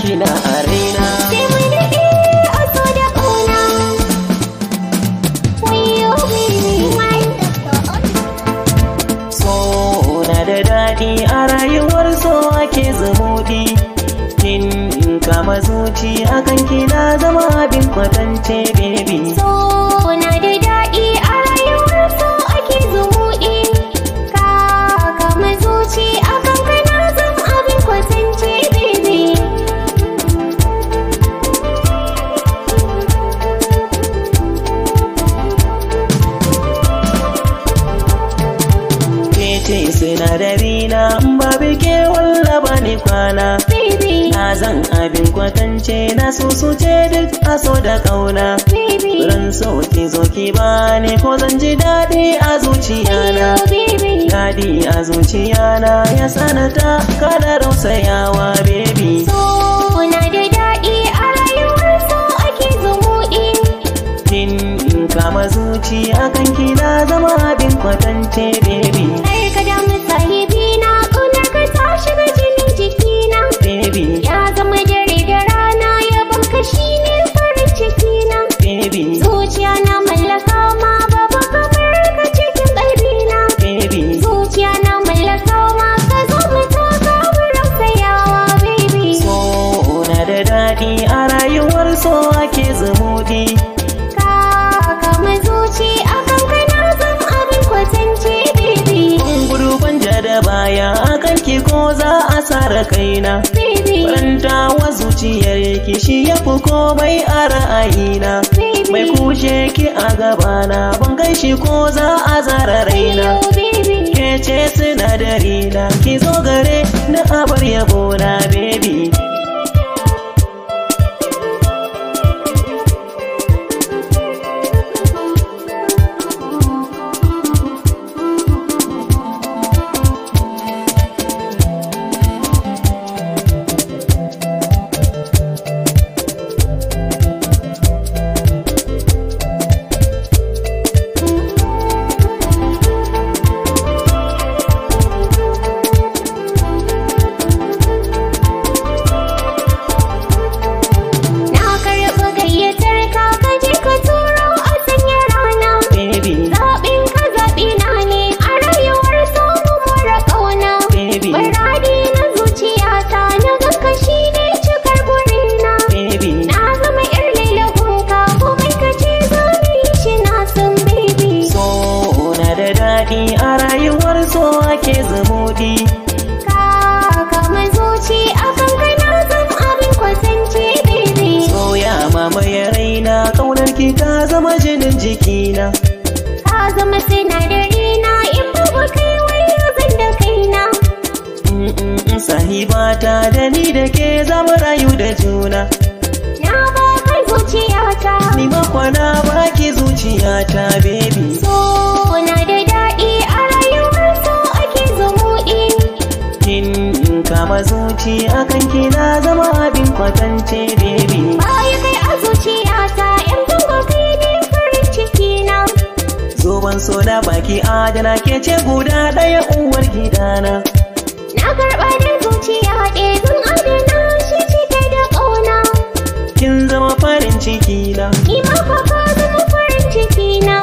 kina a raina. Sai mu daɗe a so da ƙauna. Wayo baby my. So na da daɗi a rayuwar so ake zumuɗi. Kin kama zuci akan kina zama abin kwatance baby. So na da daɗi a rayuwar so ake zumuɗi. Ka kama zuci akan kana zama abin kwatance baby. Kece sinadari na babu ke walla bani kwana. Baby, Na zan abin kwatance na susuce duk aso da ƙauna. baby, Ran so ki zo ki bani ko zan ji daɗi a zuciyana. oh baby. Daɗi a zuciyana ya sanata kada rausayawa baby. So na da daɗi a rayuwar so ake zumuɗi. Kin kama zuci akan kina zama abin kwatance baby. Kar ka damu sahibina, ƙaunar ka ta shiga jinin jikina. Baby, Ya zama dare da rana, yabon ka shine farin cikina. baby, Zuciya na mallaka ma, babu kamar ka cikin ƙarfina. baby. Zuciya na mallaka ma, ka zo mu taka wurin tsayawa baby. So na da daɗi a rayuwar so ake zumuɗi. Ka kama zuci akan kana zan abin kwatance baby. Gudu banja da baya akan ki ko za a sara kaina. Baby, Faranta wa zuciyar ki shi ya fi komai a ra'ayina. baby, Mai kushe ki a gabana ban kai shi ko za a zara raina. oh baby. Ke ce sinadari na ki zo gare na abar yabo na baby. Na karɓi gayyatar ka, ka je ka turo a sanya rana. Baby, Zaɓin ka zaɓi na ne a rayuwar so mu mara ƙauna. baby, Muradi na zuciyata na ganka shi ne cikar burina. baby. Na zama ƴar lailakunka, komai ka ce za mu yi shi na san baby. So na da daɗi a rayuwar so ake zumuɗi. Ka kama zuci akan kana zan abin kwatance baby. Soya mamaye raina ƙaunar ki ta zama jinin jikina. Ka zama sinadari na in babu kai wayo zan da kaina. Sahibata da ni da ke zama rayu da juna. Na baka zuciyata. Ni makwana baki zuciyata baby. So na da daɗi a rayuwar so ake zumuɗi. Kin kama zuci akan kina zama abin kwatance baby. Baya kai a zuciyata in babu kai ne farin cikina. Zoban so na baki adana ke ce guda ɗaya uwar gidana. Na karɓa da zuciya ɗaya zan adana shi cike da ƙauna. Kin zama farin ciki na. Ni ma fa ka zama farin cikina